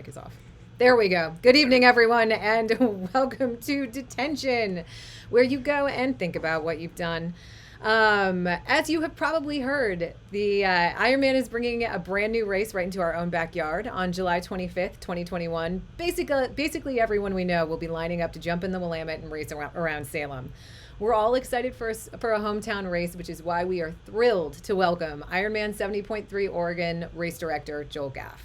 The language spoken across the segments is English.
mic is off. There we go. Good evening, everyone, and welcome to Detention, where you go and think about what you've done. As you have probably heard, the Ironman is bringing a brand new race right into our own backyard on July 25th, 2021. Basically, everyone we know will be lining up to jump in the Willamette and race around Salem. We're all excited for a hometown race, which is why we are thrilled to welcome Ironman 70.3 Oregon race director Joel Gaff.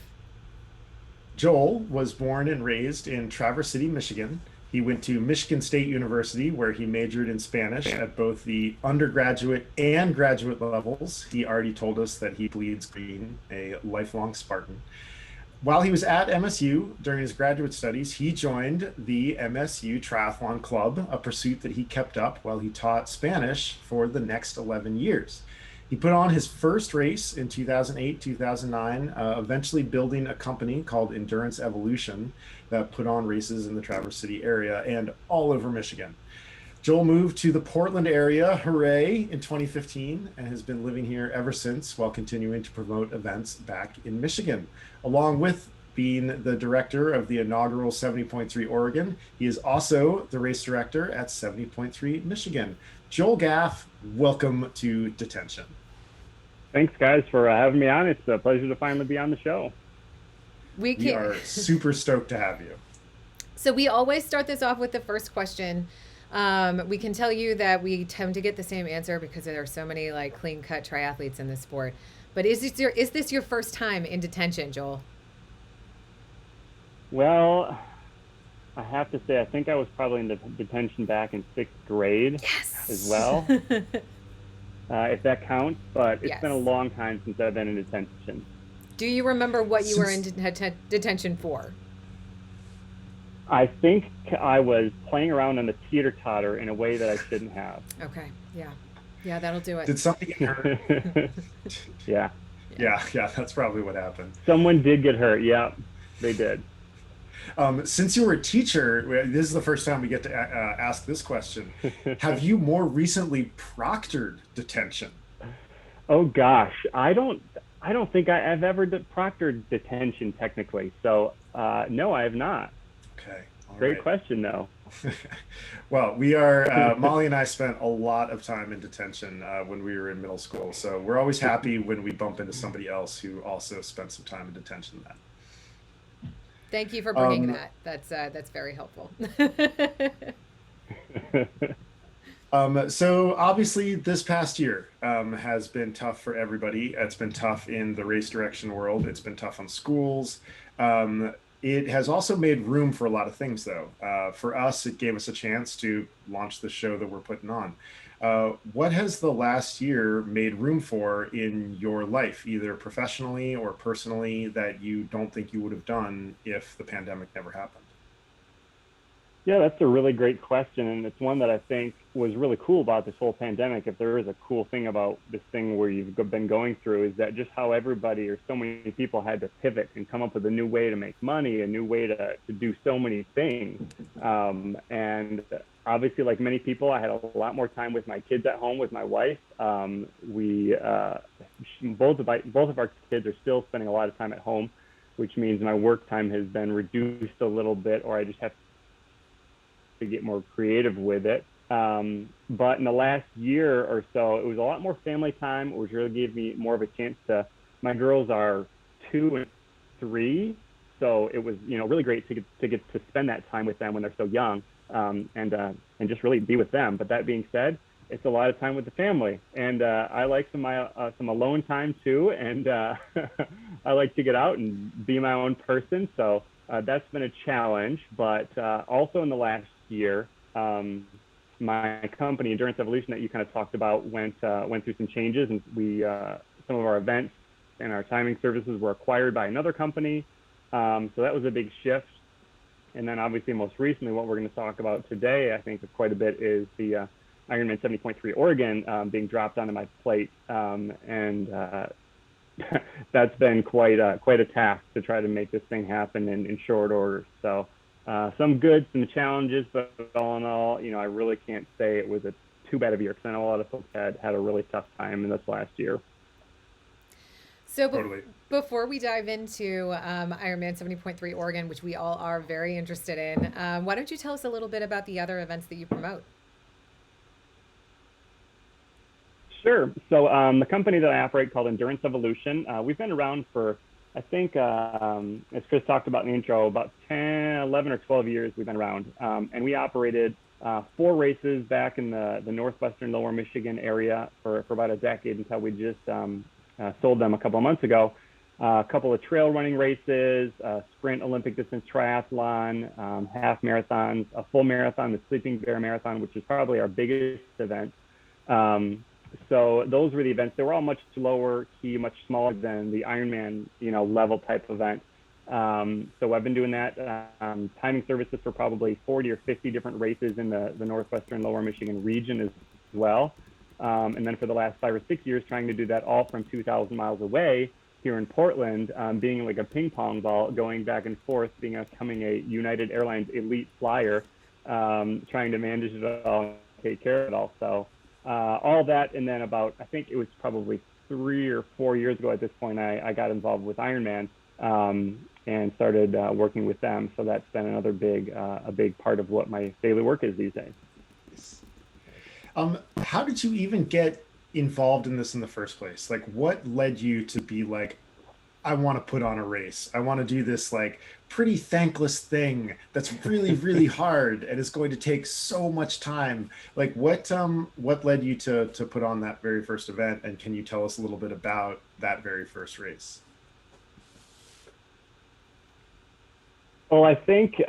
Joel was born and raised in Traverse City, Michigan. He went to Michigan State University, where he majored in Spanish at both the undergraduate and graduate levels. He already told us that he bleeds green, a lifelong Spartan. While he was at MSU during his graduate studies, he joined the MSU Triathlon Club, a pursuit that he kept up while he taught Spanish for the next 11 years. He put on his first race in 2008, 2009, eventually building a company called Endurance Evolution that put on races in the Traverse City area and all over Michigan. Joel moved to the Portland area, hooray, in 2015, and has been living here ever since while continuing to promote events back in Michigan. Along with being the director of the inaugural 70.3 Oregon, he is also the race director at 70.3 Michigan. Joel Gaff, welcome to Detention. Thanks, guys, for having me on. It's a pleasure to finally be on the show. We are super stoked to have you. So we always start this off with the first question. We can tell you that we tend to get the same answer because there are so many like clean-cut triathletes in this sport. But is this your first time in detention, Joel? Well, I have to say, I think I was probably in the detention back in 6th grade as well, if that counts. But it's been a long time since I've been in detention. Do you remember what you were in detention for? I think I was playing around on the teeter-totter in a way that I shouldn't have. Okay, yeah, that'll do it. Did something get hurt? Yeah, that's probably what happened. Someone did get hurt. Yeah, they did. Since you were a teacher, this is the first time we get to ask this question. Have you more recently proctored detention? Oh gosh, I don't think I've ever proctored detention technically. So no, I have not. Okay. Great question, though. Well, we are, Molly and I spent a lot of time in detention when we were in middle school. So we're always happy when we bump into somebody else who also spent some time in detention then. Thank you for bringing that. That's very helpful. So obviously this past year has been tough for everybody. It's been tough in the race direction world. It's been tough on schools. It has also made room for a lot of things, though. For us, it gave us a chance to launch the show that we're putting on. What has the last year made room for in your life, either professionally or personally, that you don't think you would have done if the pandemic never happened? Yeah, that's a really great question. And it's one that I think was really cool about this whole pandemic. If there is a cool thing about this thing where you've been going through, is that just how everybody or so many people had to pivot and come up with a new way to make money, a new way to do so many things. And obviously, like many people, I had a lot more time with my kids at home with my wife. Both of our kids are still spending a lot of time at home, which means my work time has been reduced a little bit, or I just have to get more creative with it. But in the last year or so, it was a lot more family time, which really gave me more of a chance my girls are 2 and 3. So it was, really great to get to spend that time with them when they're so young, and just really be with them. But that being said, it's a lot of time with the family, and I like some alone time too. And I like to get out and be my own person. So that's been a challenge, but also in the last year, my company, Endurance Evolution, that you kind of talked about, went through some changes, and some of our events and our timing services were acquired by another company. So that was a big shift. And then obviously most recently, what we're going to talk about today, I think quite a bit, is the Ironman 70.3 Oregon being dropped onto my plate. And that's been quite a task to try to make this thing happen in short order. So some good, some challenges, but all in all, I really can't say it was too bad of a year, because I know a lot of folks had a really tough time in this last year. So Totally. before we dive into Ironman 70.3 Oregon, which we all are very interested in, why don't you tell us a little bit about the other events that you promote? Sure. So the company that I operate called Endurance Evolution, we've been around for, I think, as Chris talked about in the intro, about 10, 11 or 12 years we've been around. And we operated 4 races back in the northwestern lower Michigan area for about a decade until we just sold them a couple of months ago. A couple of trail running races, sprint Olympic distance triathlon, half marathons, a full marathon, the Sleeping Bear Marathon, which is probably our biggest event. So those were the events. They were all much lower key, much smaller than the Ironman, level type event. So I've been doing that, timing services for probably 40 or 50 different races in the northwestern lower Michigan region as well. And then for the last 5 or 6 years, trying to do that all from 2,000 miles away here in Portland, being like a ping pong ball, going back and forth, becoming a United Airlines elite flyer, trying to manage it all and take care of it all. So all that, and then I think it was probably 3 or 4 years ago at this point, I got involved with Ironman and started working with them. So that's been another a big part of what my daily work is these days. How did you even get involved in this in the first place? Like, what led you to be like, I want to put on a race. I want to do this like pretty thankless thing that's really, really hard and is going to take so much time. Like, what led you to put on that very first event? And can you tell us a little bit about that very first race? Well, I think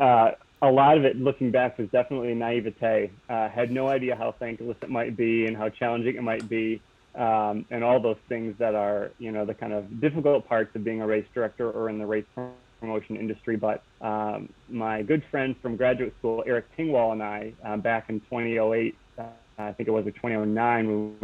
a lot of it, looking back, was definitely naivete. Had no idea how thankless it might be and how challenging it might be, and all those things that are, the kind of difficult parts of being a race director or in the race promotion industry. But my good friend from graduate school, Eric Tingwall, and I, back in 2008, I think it was, or 2009,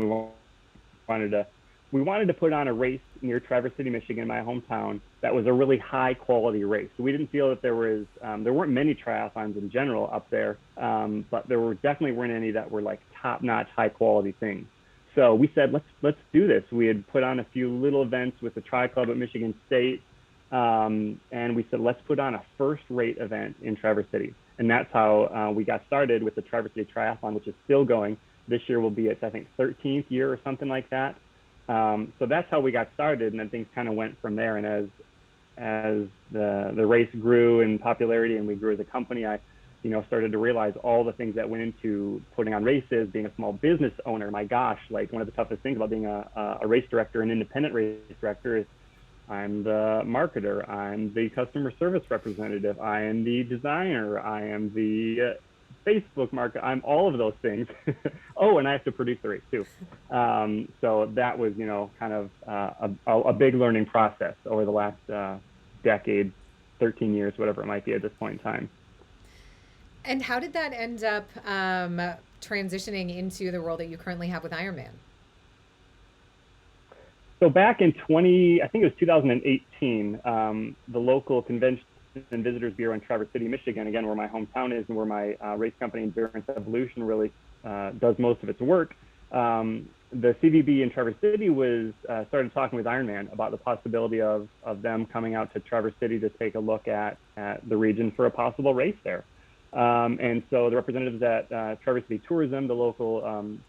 we wanted to put on a race near Traverse City, Michigan, my hometown, that was a really high quality race. We didn't feel that there weren't many triathlons in general up there, but there definitely weren't any that were like top notch, high quality things. So we said, let's do this. We had put on a few little events with the Tri Club at Michigan State, and we said, let's put on a first rate event in Traverse City. And that's how we got started with the Traverse City Triathlon, which is still going. This year will be its, I think, 13th year or something like that. So that's how we got started, and then things kind of went from there. And as the race grew in popularity and we grew as a company, I started to realize all the things that went into putting on races, being a small business owner. My gosh, like one of the toughest things about being a race director, an independent race director, is I'm the marketer, I'm the customer service representative, I am the designer, I am the Facebook market, I'm all of those things. Oh, and I have to produce the race too. So that was, kind of a big learning process over the last decade, 13 years, whatever it might be at this point in time. And how did that end up transitioning into the role that you currently have with Ironman? So back in I think it was 2018, the local convention and visitors bureau in Traverse City, Michigan, again, where my hometown is and where my race company Endurance Evolution really does most of its work. The CVB in Traverse City started talking with Ironman about the possibility of them coming out to Traverse City to take a look at the region for a possible race there. And so the representatives at Traverse City Tourism, the local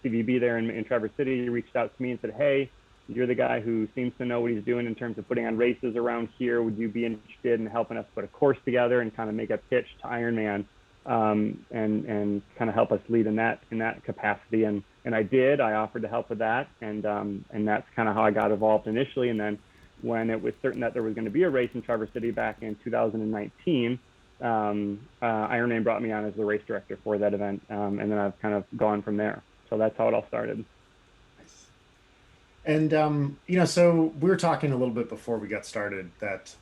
CVB there in Traverse City, reached out to me and said, hey, you're the guy who seems to know what he's doing in terms of putting on races around here. Would you be interested in helping us put a course together and kind of make a pitch to Ironman, and kind of help us lead in that capacity? And I did. I offered to help with that, and that's kind of how I got involved initially. And then when it was certain that there was going to be a race in Traverse City back in 2019, Ironman brought me on as the race director for that event, and then I've kind of gone from there. So that's how it all started. And, so we were talking a little bit before we got started that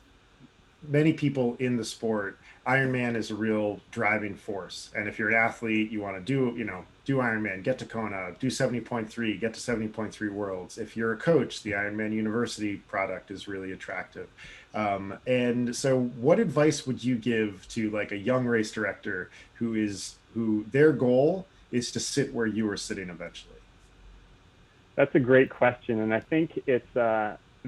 many people in the sport, Ironman is a real driving force. And if you're an athlete, you want to do Ironman, get to Kona, do 70.3, get to 70.3 Worlds. If you're a coach, the Ironman University product is really attractive. And so what advice would you give to like a young race director who their goal is to sit where you are sitting eventually? That's a great question. And I think it's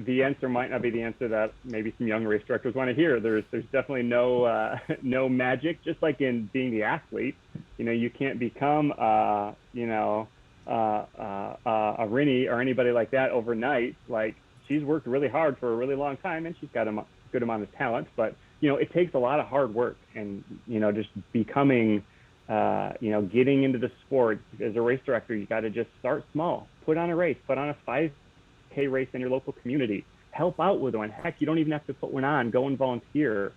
the answer might not be the answer that maybe some young race directors want to hear. There's definitely no no magic. Just like in being the athlete, you can't become a Rennie or anybody like that overnight. Like, she's worked really hard for a really long time, and she's got a good amount of talent. But it takes a lot of hard work, and just becoming, getting into the sport as a race director. You got to just start small. Put on a race. Put on a 5K race in your local community. Help out with one. Heck, you don't even have to put one on. Go and volunteer.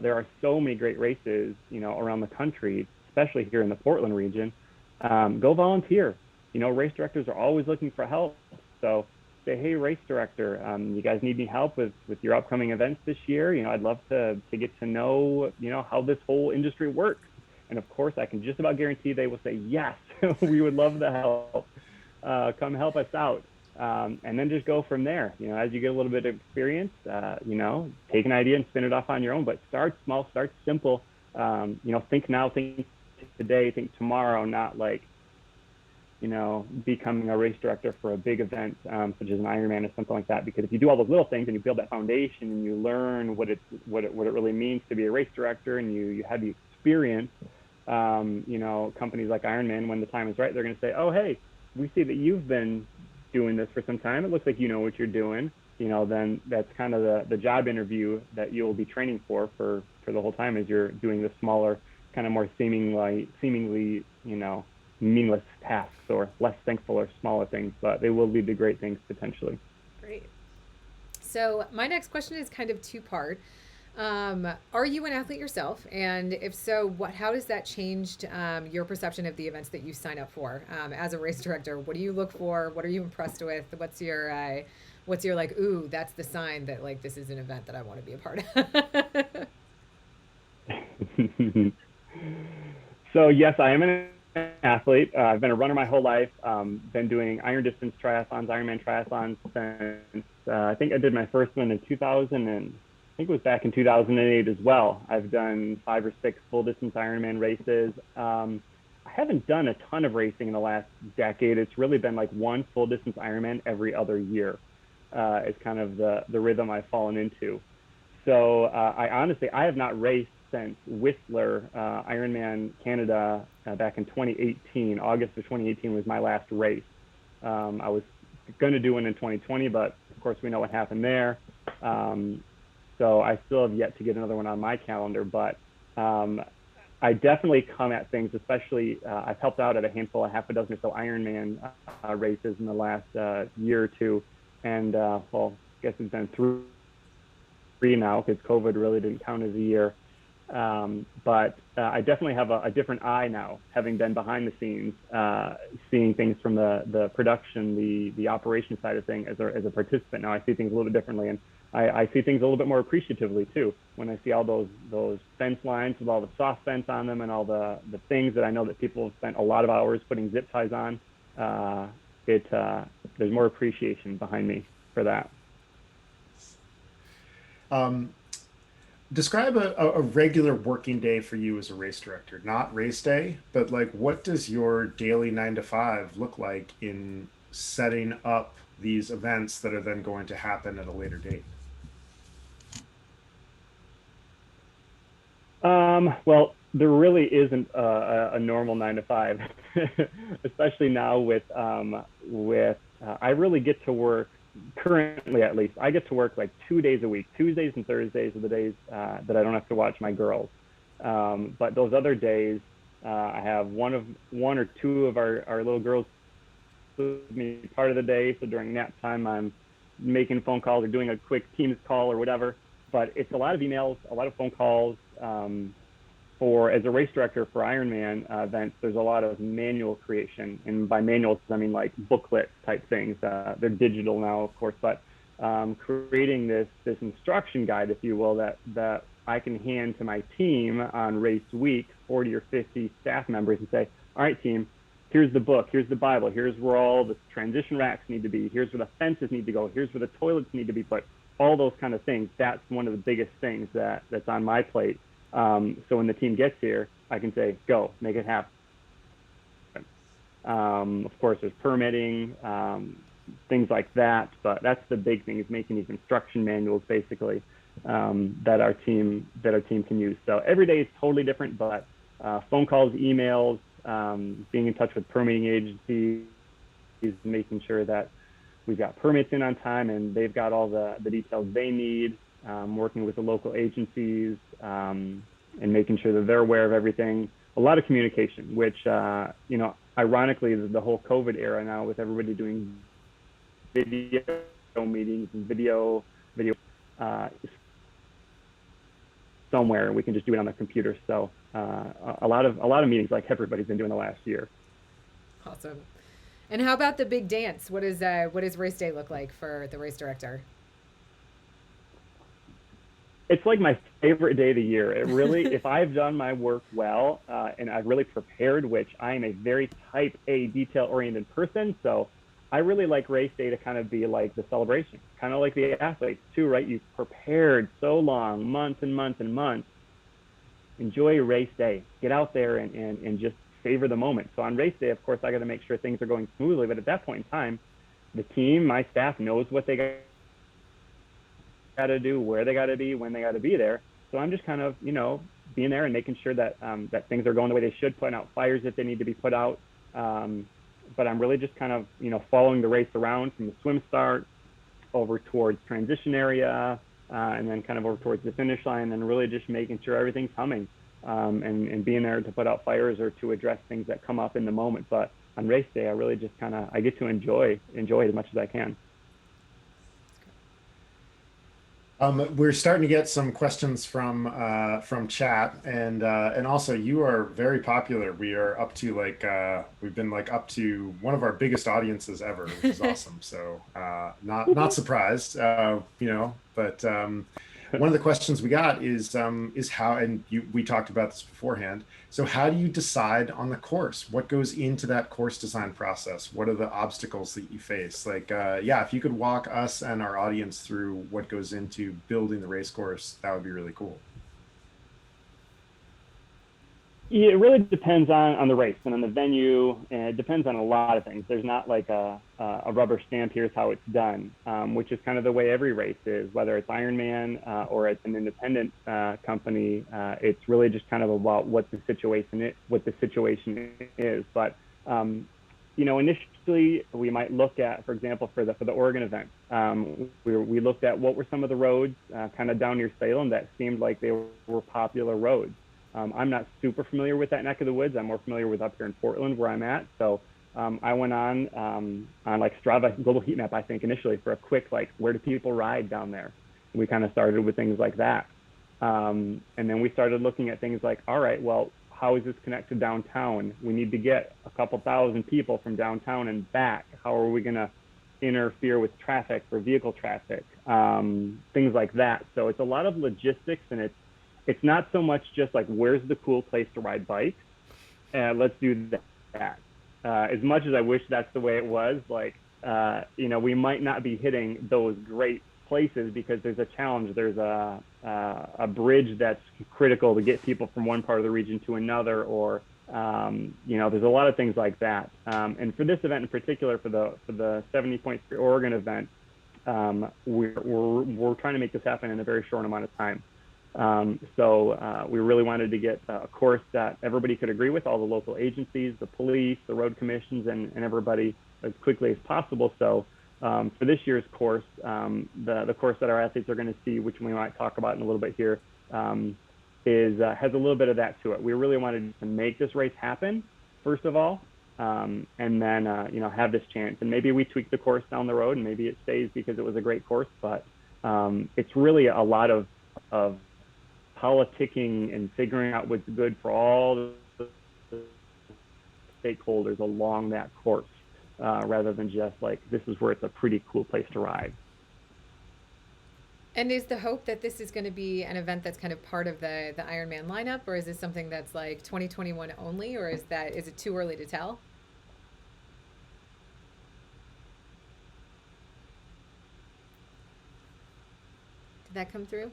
There are so many great races, around the country, especially here in the Portland region. Go volunteer. Race directors are always looking for help. So say, hey, race director, you guys need any help with your upcoming events this year? I'd love to get to know, how this whole industry works. And of course, I can just about guarantee they will say, yes, we would love the help. Come help us out. And then just go from there. As you get a little bit of experience, take an idea and spin it off on your own, but start small, start simple. Think now, think today, think tomorrow, not like, becoming a race director for a big event, such as an Ironman or something like that. Because if you do all those little things and you build that foundation and you learn what it really means to be a race director, and you have the experience, companies like Ironman, when the time is right, they're going to say, oh, hey, we see that you've been doing this for some time. It looks like you know what you're doing. Then that's kind of the job interview that you'll be training for the whole time, as you're doing the smaller, kind of more seemingly, meaningless tasks, or less thankful or smaller things, but they will lead to great things potentially. Great. So my next question is kind of two-part. Are you an athlete yourself? And if so, how has that changed your perception of the events that you sign up for as a race director? What do you look for? What are you impressed with? What's your like, ooh, that's the sign that, like, this is an event that I want to be a part of? So yes, I am an athlete. I've been a runner my whole life. Been doing iron distance triathlons, Ironman triathlons since I think I did my first one in 2000, and I think it was back in 2008 as well. I've done 5 or 6 full distance Ironman races. I haven't done a ton of racing in the last decade. It's really been like one full distance Ironman every other year. It's kind of the rhythm I've fallen into. So I have not raced since Whistler, Ironman Canada, back in 2018. August of 2018 was my last race. I was going to do one in 2020, but of course we know what happened there. So I still have yet to get another one on my calendar, but I definitely come at things, especially I've helped out at half a dozen or so Ironman races in the last year or two. And I guess it's been 3 now, because COVID really didn't count as a year. But I definitely have a different eye now, having been behind the scenes, seeing things from the production, the operation side of things as a participant. Now I see things a little bit differently, and I see things a little bit more appreciatively too. When I see all those fence lines with all the soft fence on them, and all the things that I know that people have spent a lot of hours putting zip ties on, there's more appreciation behind me for that. Describe a regular working day for you as a race director, not race day, but like, what does your daily 9 to 5 look like in setting up these events that are then going to happen at a later date? Well, there really isn't a normal 9 to 5, especially now with I really get to work. Currently, at least, I get to work like 2 days a week. Tuesdays and Thursdays are the days that I don't have to watch my girls. But those other days, I have one or two of our little girls with me part of the day. So during nap time, I'm making phone calls or doing a quick Teams call or whatever. But it's a lot of emails, a lot of phone calls. As a race director for Ironman events, there's a lot of manual creation, and by manuals I mean like booklet type things. They're digital now, of course, but creating this instruction guide, if you will, that I can hand to my team on race week, 40 or 50 staff members, and say, all right, team, here's the book, here's the Bible, here's where all the transition racks need to be, here's where the fences need to go, here's where the toilets need to be put, all those kind of things. That's one of the biggest things that's on my plate. So when the team gets here, I can say, go, make it happen. Of course, there's permitting, things like that. But that's the big thing, is making these instruction manuals basically, that our team can use. So every day is totally different, but phone calls, emails, being in touch with permitting agencies, making sure that we've got permits in on time and they've got all the details they need, working with the local agencies, and making sure that they're aware of everything. A lot of communication, which, you know, ironically, the whole COVID era now, with everybody doing video meetings and video somewhere, we can just do it on the computer. So a lot of meetings, like everybody's been doing the last year. Awesome. And how about the big dance? What does race day look like for the race director? It's like my favorite day of the year. It really, if I've done my work well, and I've really prepared, which I am a very type A detail-oriented person, so I really like race day to kind of be like the celebration, kind of like the athletes too, right? You've prepared so long, months and months and months. Enjoy your race day. Get out there and just savor the moment. So on race day, of course, I got to make sure things are going smoothly, but at that point in time, the team, my staff, knows what they got to do, where they got to be, when they got to be there. So I'm just kind of, you know, being there and making sure that that things are going the way they should, putting out fires if they need to be put out. But I'm really just kind of, you know, following the race around from the swim start over towards transition area, and then kind of over towards the finish line, and really just making sure everything's humming, and being there to put out fires or to address things that come up in the moment. But on race day, I really just kind of, I get to enjoy it as much as I can. We're starting to get some questions from chat, and also you are very popular. We are up to we've been like up to one of our biggest audiences ever, which is awesome. So not surprised, you know. But one of the questions we got is how, and we talked about this beforehand. So how do you decide on the course? What goes into that course design process? What are the obstacles that you face? Yeah, if you could walk us and our audience through what goes into building the race course, that would be really cool. Yeah, it really depends on the race and on the venue, and it depends on a lot of things. There's not like a rubber stamp, here's how it's done, which is kind of the way every race is, whether it's Ironman or it's an independent company. It's really just kind of about what the situation is. But you know, initially we might look at, for example, for the Oregon event, we looked at what were some of the roads kind of down near Salem that seemed like they were popular roads. I'm not super familiar with that neck of the woods. I'm more familiar with up here in Portland where I'm at. So I went on like Strava Global Heat Map, I think, initially for a quick, like, where do people ride down there? And we kind of started with things like that. And then we started looking at things like, all right, well, how is this connected downtown? We need to get a couple thousand people from downtown and back. How are we going to interfere with traffic or vehicle traffic? Things like that. So it's a lot of logistics, and it's not so much just like, where's the cool place to ride bikes? Let's do that. As much as I wish that's the way it was, like, you know, we might not be hitting those great places because there's a challenge. There's a bridge that's critical to get people from one part of the region to another, or, you know, there's a lot of things like that. And for this event in particular, for the 70.3 Oregon event, we're trying to make this happen in a very short amount of time. So we really wanted to get a course that everybody could agree with, all the local agencies, the police, the road commissions, and everybody as quickly as possible. So for this year's course, the course that our athletes are going to see, which we might talk about in a little bit here, has a little bit of that to it. We really wanted to make this race happen, first of all, and then you know, have this chance. And maybe we tweak the course down the road, and maybe it stays because it was a great course. But it's really a lot of politicking and figuring out what's good for all the stakeholders along that course, rather than just like, this is where it's a pretty cool place to ride. And is the hope that this is going to be an event that's kind of part of the Ironman lineup, or is this something that's like 2021 only, or is it too early to tell? Did that come through?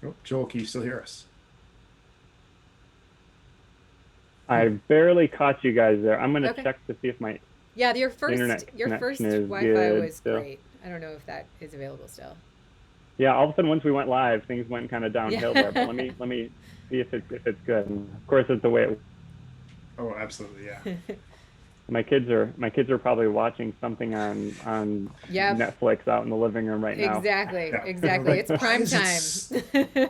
Oh, Joel, can you still hear us? I barely caught you guys there. I'm gonna Okay. check to see if my Yeah, internet your connection first is Wi-Fi good was still. great. I don't know if that is available still. Yeah, all of a sudden once we went live, things went kind of downhill there. But Yeah. let me see if it's good. And of course, it's the way it. Oh, absolutely. Yeah. My kids are probably watching something on Yep. Netflix out in the living room right now. Exactly. Yeah. They're Exactly. like, It's prime time.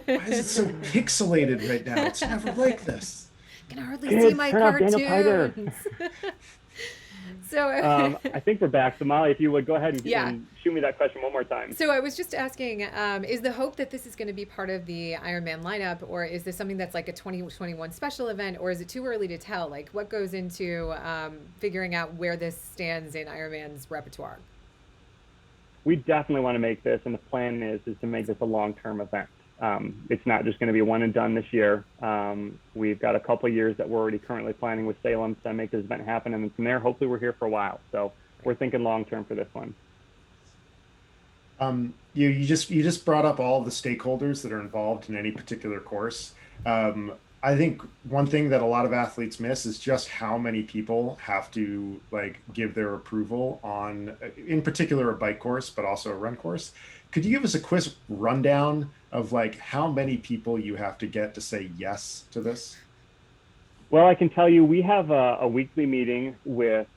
why is it so pixelated right now? It's never like this. Can hardly see Kids, my turn off Daniel Tiger. cartoons. So, I think we're back. So Molly, if you would go ahead yeah. and shoot me that question one more time. So I was just asking, is the hope that this is going to be part of the Ironman lineup, or is this something that's like a 2021 special event, or is it too early to tell? Like, what goes into figuring out where this stands in Ironman's repertoire? We definitely want to make this, and the plan is to make this a long-term event. It's not just going to be one and done this year. We've got a couple of years that we're already currently planning with Salem to make this event happen, and then from there, hopefully, we're here for a while. So we're thinking long-term for this one. You just brought up all the stakeholders that are involved in any particular course. I think one thing that a lot of athletes miss is just how many people have to like give their approval on, in particular, a bike course, but also a run course. Could you give us a quick rundown of like how many people you have to get to say yes to this? Well, I can tell you we have a weekly meeting with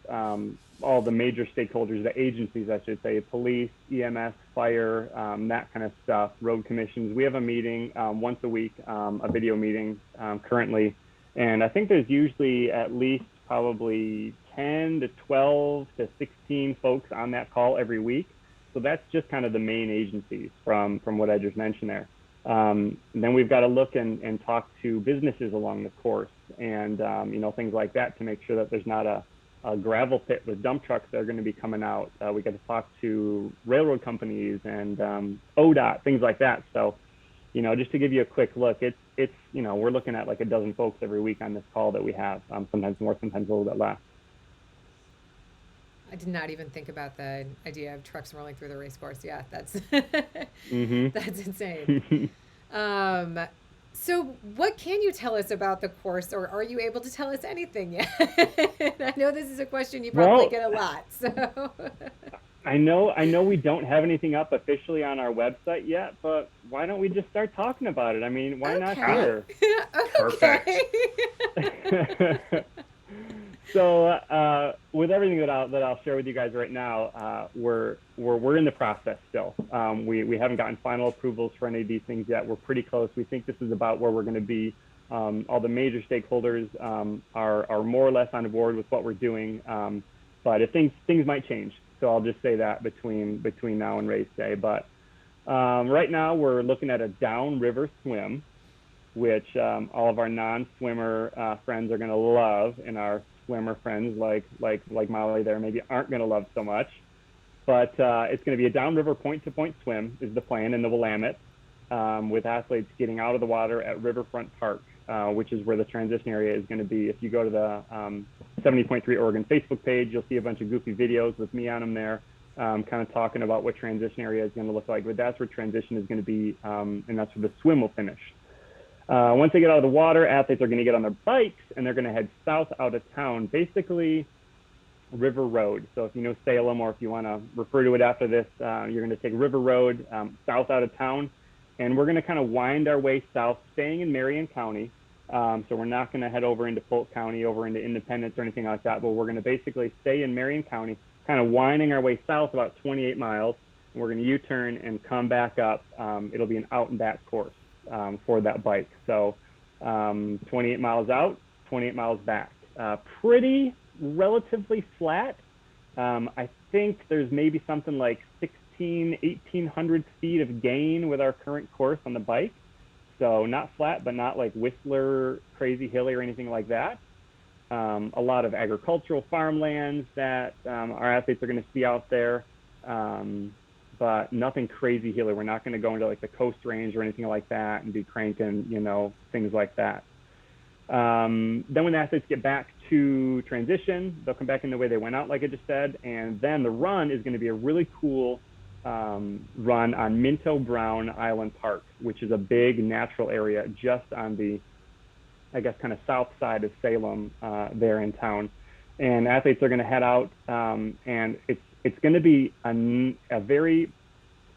all the major stakeholders, the agencies, I should say, police, EMS, fire, that kind of stuff, road commissions. We have a meeting once a week, a video meeting currently. And I think there's usually at least probably 10 to 12 to 16 folks on that call every week. So that's just kind of the main agencies from what I just mentioned there. Then we've got to look and talk to businesses along the course and, things like that to make sure that there's not a gravel pit with dump trucks that are going to be coming out. We got to talk to railroad companies and ODOT, things like that. So, just to give you a quick look, it's we're looking at like a dozen folks every week on this call that we have, sometimes more, sometimes a little bit less. I did not even think about the idea of trucks rolling through the race course. Yeah, that's that's insane. Mm-hmm. Um, so, what can you tell us about the course, or are you able to tell us anything yet? I know this is a question you probably Well, get a lot. So, I know we don't have anything up officially on our website yet, but why don't we just start talking about it? I mean, why not okay, here? Perfect. okay. So with everything that I'll share with you guys right now, we're in the process still. We haven't gotten final approvals for any of these things yet. We're pretty close. We think this is about where we're going to be. All the major stakeholders are more or less on board with what we're doing, but if things might change. So I'll just say that between now and race day. But right now we're looking at a downriver swim, which all of our non-swimmer friends are going to love, and our swimmer friends like Molly there maybe aren't going to love so much. But it's going to be a downriver point-to-point swim is the plan in the Willamette, with athletes getting out of the water at Riverfront Park, which is where the transition area is going to be. If you go to the 70.3 Oregon Facebook page, you'll see a bunch of goofy videos with me on them there, kind of talking about what transition area is going to look like. But that's where transition is going to be, and that's where the swim will finish. Once they get out of the water, athletes are going to get on their bikes and they're going to head south out of town, basically River Road. So if you know Salem, or if you want to refer to it after this, you're going to take River Road south out of town, and we're going to kind of wind our way south, staying in Marion County. So we're not going to head over into Polk County, over into Independence or anything like that, but we're going to basically stay in Marion County, kind of winding our way south about 28 miles. And we're going to U-turn and come back up. It'll be an out and back course for that bike. So 28 miles out, 28 miles back. Pretty relatively flat. I think there's maybe something like 1,800 feet of gain with our current course on the bike. So not flat, but not like Whistler, crazy hilly or anything like that. A lot of agricultural farmlands that our athletes are going to see out there. But nothing crazy hilly. We're not going to go into like the Coast Range or anything like that and be cranking, things like that. Then when the athletes get back to transition, they'll come back in the way they went out, like I just said. And then the run is going to be a really cool run on Minto Brown Island Park, which is a big natural area just on the I guess, kind of south side of Salem there in town. And athletes are going to head out, and it's going to be a very,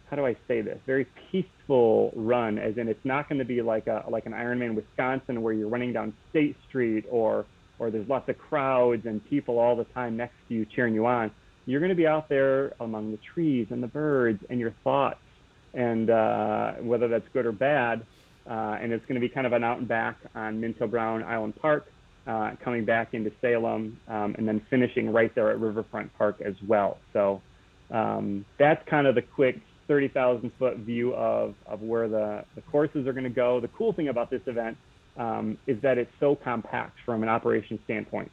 how do I say this, very peaceful run, as in it's not going to be like an Ironman Wisconsin where you're running down State Street or there's lots of crowds and people all the time next to you cheering you on. You're going to be out there among the trees and the birds and your thoughts, and whether that's good or bad. And it's going to be kind of an out and back on Minto Brown Island Park, coming back into Salem, and then finishing right there at Riverfront Park as well. So that's kind of the quick 30,000 foot view of where the courses are going to go. The cool thing about this event is that it's so compact from an operation standpoint.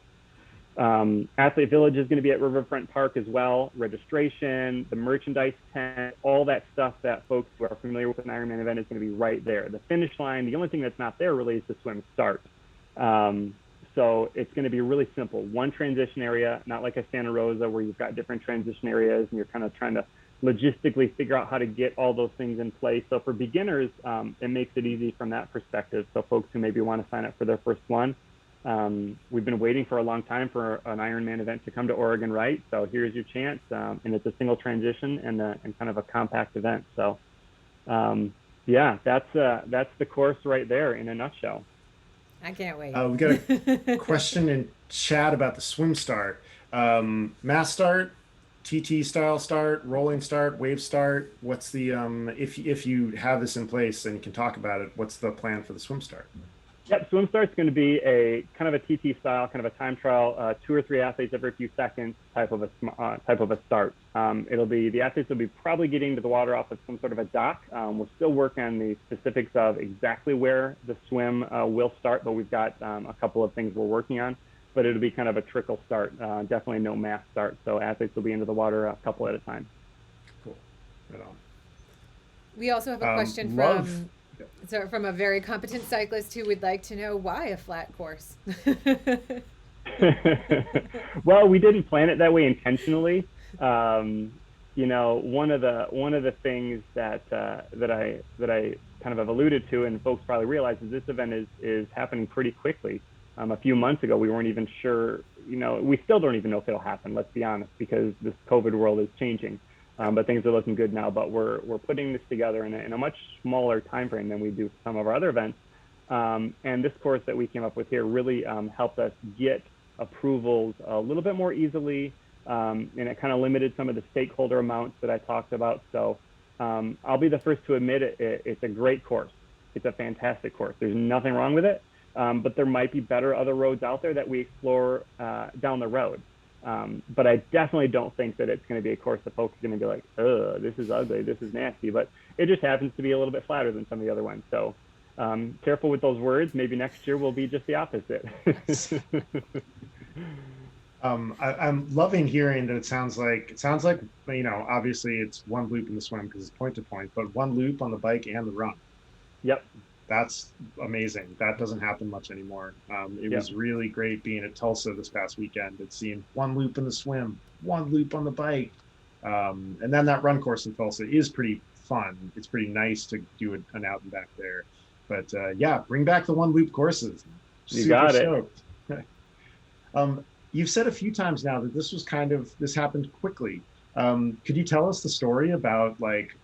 Athlete Village is going to be at Riverfront Park as well. Registration, the merchandise tent, all that stuff that folks who are familiar with an Ironman event is going to be right there. The finish line, the only thing that's not there really is the swim start. So it's going to be really simple. One transition area, not like a Santa Rosa where you've got different transition areas and you're kind of trying to logistically figure out how to get all those things in place. So for beginners, it makes it easy from that perspective. So folks who maybe want to sign up for their first one, we've been waiting for a long time for an Ironman event to come to Oregon, right? So here's your chance, and it's a single transition and kind of a compact event. So yeah, that's the course right there in a nutshell. I can't wait. We got a question in chat about the swim start. Mass start, TT style start, rolling start, wave start. What's the if you have this in place and you can talk about it, what's the plan for the swim start? Yep, swim start's going to be a kind of a TT style, kind of a time trial, 2 or 3 athletes every few seconds type of a start. It'll be, the athletes will be probably getting to the water off of some sort of a dock. We're still working on the specifics of exactly where the swim will start, but we've got a couple of things we're working on. But it'll be kind of a trickle start, definitely no mass start. So athletes will be into the water a couple at a time. Cool. Right on. We also have a question from a very competent cyclist who would like to know why a flat course. Well, we didn't plan it that way intentionally. You know, one of the things that I kind of have alluded to, and folks probably realize, is this event is happening pretty quickly. A few months ago, we weren't even sure. You know, we still don't even know if it'll happen. Let's be honest, because this COVID world is changing. But things are looking good now. But we're putting this together in a much smaller time frame than we do some of our other events. And this course that we came up with here really helped us get approvals a little bit more easily, and it kind of limited some of the stakeholder amounts that I talked about. So I'll be the first to admit it's a great course. It's a fantastic course. There's nothing wrong with it, but there might be better other roads out there that we explore down the road. But I definitely don't think that it's going to be a course that folks are going to be like, oh, this is ugly, this is nasty. But it just happens to be a little bit flatter than some of the other ones. So careful with those words. Maybe next year will be just the opposite. I'm loving hearing that it sounds like, you know, obviously it's one loop in the swim because it's point to point, but one loop on the bike and the run. Yep. That's amazing. That doesn't happen much anymore. It was really great being at Tulsa this past weekend and seeing one loop in the swim, one loop on the bike. And then that run course in Tulsa is pretty fun. It's pretty nice to do an out and back there. But yeah, bring back the one loop courses. You got it. You've said a few times now that this happened quickly. Could you tell us the story about, like,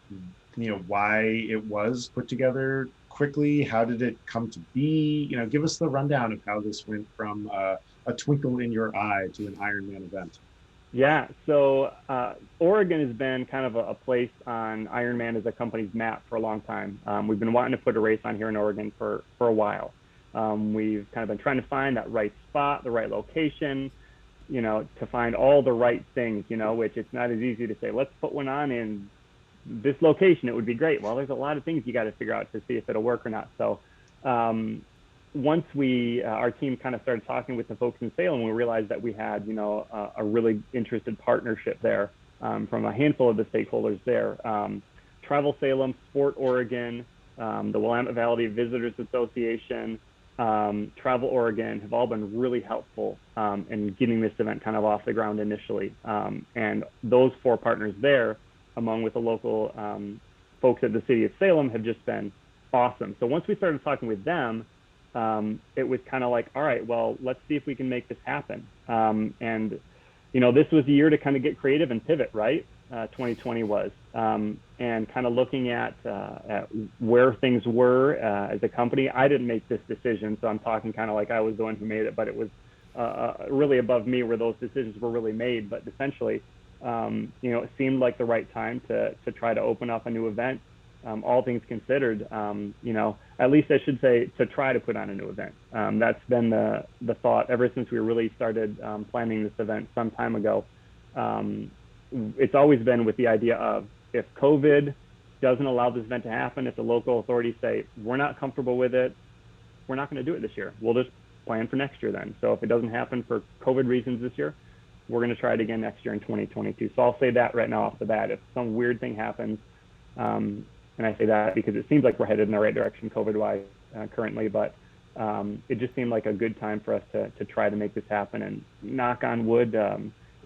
you know, why it was put together quickly? How did it come to be? You know, give us the rundown of how this went from a twinkle in your eye to an Ironman event. Yeah, so Oregon has been kind of a place on Ironman as a company's map for a long time. We've been wanting to put a race on here in Oregon for a while. We've kind of been trying to find that right spot, the right location, you know, to find all the right things, you know, which it's not as easy to say, let's put one on in this location, it would be great. Well, there's a lot of things you got to figure out to see if it'll work or not. So once our team kind of started talking with the folks in Salem, we realized that we had, you know, a really interested partnership there from a handful of the stakeholders there. Travel Salem, Sport Oregon, the Willamette Valley Visitors Association, Travel Oregon have all been really helpful in getting this event kind of off the ground initially. And those 4 partners there, along with the local folks at the city of Salem, have just been awesome. So once we started talking with them, it was kind of like, all right, well, let's see if we can make this happen. And this was the year to kind of get creative and pivot, right? 2020 was, and kind of looking at where things were as a company. I didn't make this decision, so I'm talking kind of like I was the one who made it, but it was really above me where those decisions were really made. But essentially, it seemed like the right time to try to open up a new event. All things considered, at least I should say, to try to put on a new event. That's been the thought ever since we really started planning this event some time ago. It's always been with the idea of, if COVID doesn't allow this event to happen, if the local authorities say, we're not comfortable with it, we're not going to do it this year. We'll just plan for next year then. So if it doesn't happen for COVID reasons this year, we're going to try it again next year in 2022. So I'll say that right now off the bat. If some weird thing happens, and I say that because it seems like we're headed in the right direction COVID-wise currently, but it just seemed like a good time for us to try to make this happen. And knock on wood,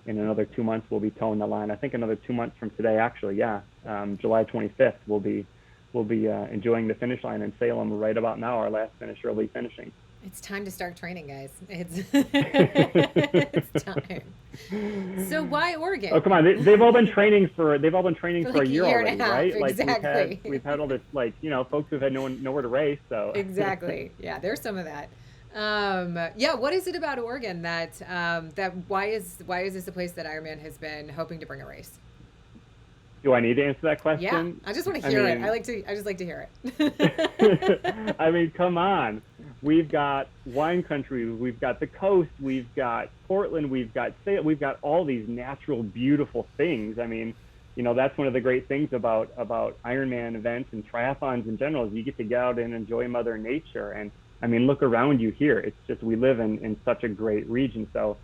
in another 2 months, we'll be towing the line. I think another 2 months from today, actually, July 25th, we'll be enjoying the finish line in Salem right about now, our last finisher will be finishing. It's time to start training, guys. It's time. So why Oregon? Oh, come on! They've all been training for like a year already, right? Exactly. Like we've had all this, folks who've had nowhere to race. So exactly, yeah. There's some of that. What is it about Oregon that why is this a place that Ironman has been hoping to bring a race? Do I need to answer that question? Yeah, I just want to hear it. I just like to hear it. I mean, come on. We've got wine country, we've got the coast, we've got Portland, we've got Salem, we've got all these natural, beautiful things. I mean, that's one of the great things about Ironman events and triathlons in general, is you get to get out and enjoy Mother Nature. And I mean, look around you here. It's just, we live in such a great region. So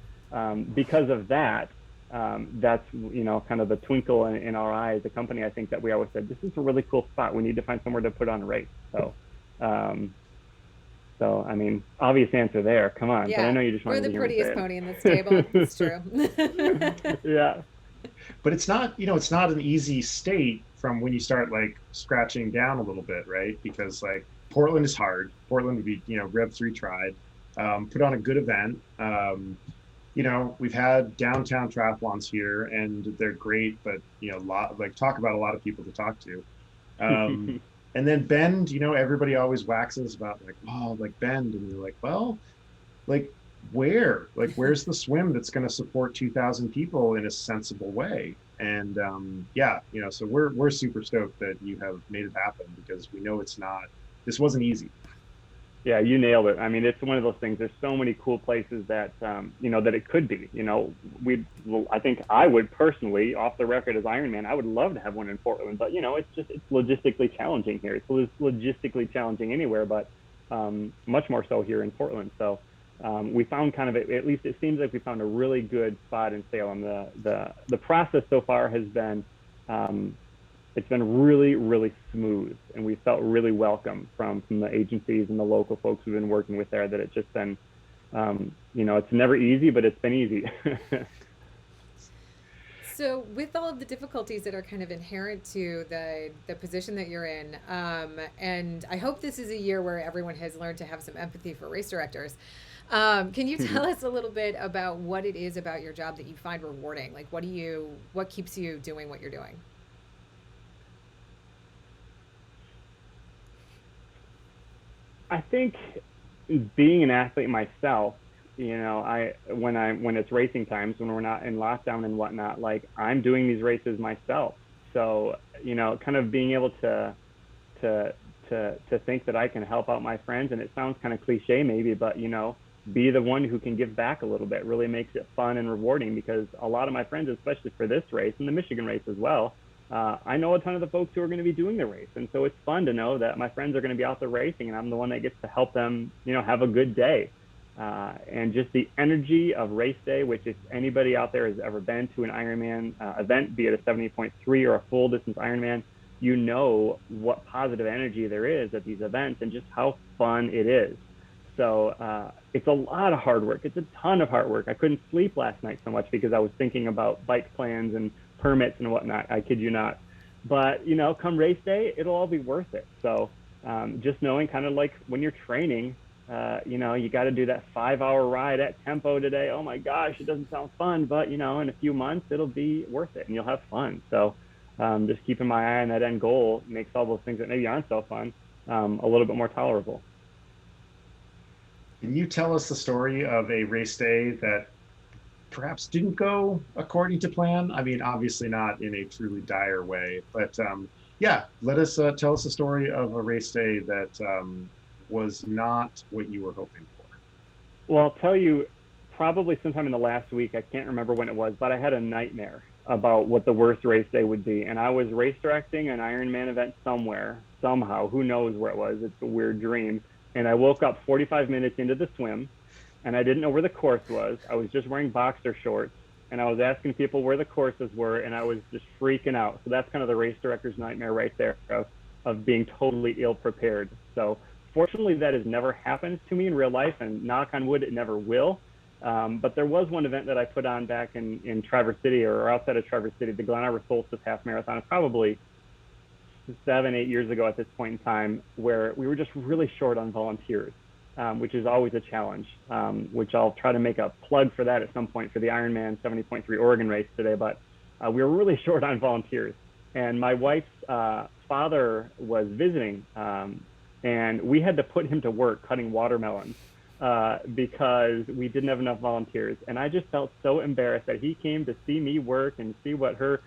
because of that, that's, kind of the twinkle in our eye as a company. I think that we always said, this is a really cool spot. We need to find somewhere to put on a race. So, I mean, obvious answer there. Come on. Yeah. But I know you just wanted We're to the hear prettiest pony in the stable. It's true. Yeah. But it's not, it's not an easy state from when you start like scratching down a little bit, right? Because like Portland is hard. Portland would be, Rev 3 tried. Put on a good event. We've had downtown triathlons here and they're great, but talk about a lot of people to talk to. And then Bend, everybody always waxes about Bend, and you're like, well, like where? Like where's the swim that's going to support 2,000 people in a sensible way? And so we're super stoked that you have made it happen, because we know this wasn't easy. Yeah, you nailed it. I mean, it's one of those things. There's so many cool places that, that it could be. I think I would personally, off the record as Ironman, I would love to have one in Portland. But, it's logistically challenging here. It's logistically challenging anywhere, but much more so here in Portland. So we found kind of, at least it seems like we found a really good spot in Salem. The process so far has been, it's been really, really smooth, and we felt really welcome from the agencies and the local folks we've been working with there, that it's just been, it's never easy, but it's been easy. So with all of the difficulties that are kind of inherent to the position that you're in, and I hope this is a year where everyone has learned to have some empathy for race directors. Can you tell us a little bit about what it is about your job that you find rewarding? Like, what keeps you doing what you're doing? I think being an athlete myself, when it's racing times, when we're not in lockdown and whatnot, like I'm doing these races myself. So, kind of being able to think that I can help out my friends, and it sounds kind of cliche maybe, but be the one who can give back a little bit really makes it fun and rewarding, because a lot of my friends, especially for this race and the Michigan race as well, I know a ton of the folks who are going to be doing the race. And so it's fun to know that my friends are going to be out there racing, and I'm the one that gets to help them, have a good day. And just the energy of race day, which if anybody out there has ever been to an Ironman event, be it a 70.3 or a full distance Ironman, what positive energy there is at these events and just how fun it is. So it's a lot of hard work. It's a ton of hard work. I couldn't sleep last night so much because I was thinking about bike plans and permits and whatnot. I kid you not. But, come race day, it'll all be worth it. So just knowing, kind of like when you're training, you got to do that 5-hour ride at tempo today. Oh my gosh, it doesn't sound fun, but in a few months it'll be worth it and you'll have fun. So just keeping my eye on that end goal makes all those things that maybe aren't so fun a little bit more tolerable. Can you tell us the story of a race day that perhaps didn't go according to plan? I mean, obviously not in a truly dire way, but yeah, let us tell us a story of a race day that was not what you were hoping for. Well, I'll tell you, probably sometime in the last week, I can't remember when it was, but I had a nightmare about what the worst race day would be. And I was race directing an Ironman event somewhere, somehow, who knows where it was. It's a weird dream. And I woke up 45 minutes into the swim and I didn't know where the course was. I was just wearing boxer shorts and I was asking people where the courses were and I was just freaking out. So that's kind of the race director's nightmare right there of being totally ill prepared. So fortunately, that has never happened to me in real life, and knock on wood, it never will. But there was one event that I put on back in Traverse City or outside of Traverse City, the Glen Arbor Solstice Half Marathon, probably 7-8 years ago at this point in time, where we were just really short on volunteers, which is always a challenge, which I'll try to make a plug for that at some point for the Ironman 70.3 Oregon race today. But we were really short on volunteers. And my wife's father was visiting, and we had to put him to work cutting watermelons because we didn't have enough volunteers. And I just felt so embarrassed that he came to see me work and see what his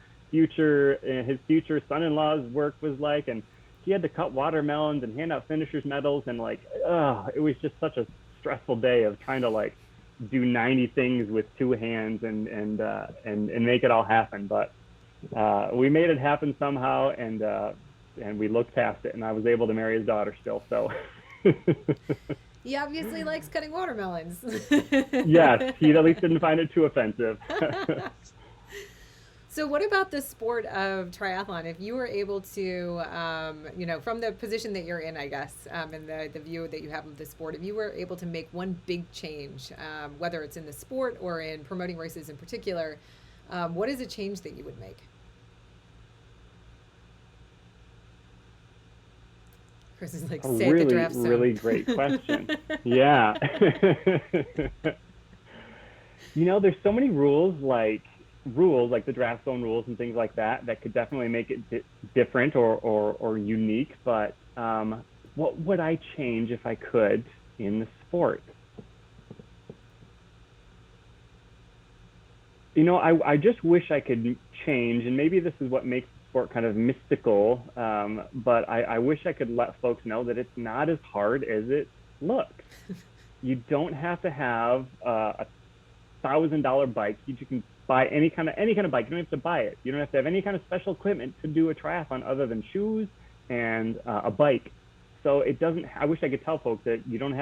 future son-in-law's work was like. And he had to cut watermelons and hand out finishers medals. And it was just such a stressful day of trying to do 90 things with 2 hands and make it all happen. But we made it happen somehow. And we looked past it, and I was able to marry his daughter still. So He obviously likes cutting watermelons. yes, he at least didn't find it too offensive. So what about the sport of triathlon? If you were able to, from the position that you're in, I guess, and the view that you have of the sport, if you were able to make one big change, whether it's in the sport or in promoting races in particular, what is a change that you would make? Chris is like, say the draft zone. Really great question. Yeah. There's so many rules like the draft zone rules and things like that could definitely make it different or unique. But what would I change if I could in the sport? I just wish I could change, and maybe this is what makes sport kind of mystical, but I wish I could let folks know that it's not as hard as it looks. You don't have to have a $1,000 bike. You can buy any kind of bike. You don't have to buy it. You don't have to have any kind of special equipment to do a triathlon other than shoes and a bike. So I wish I could tell folks that you don't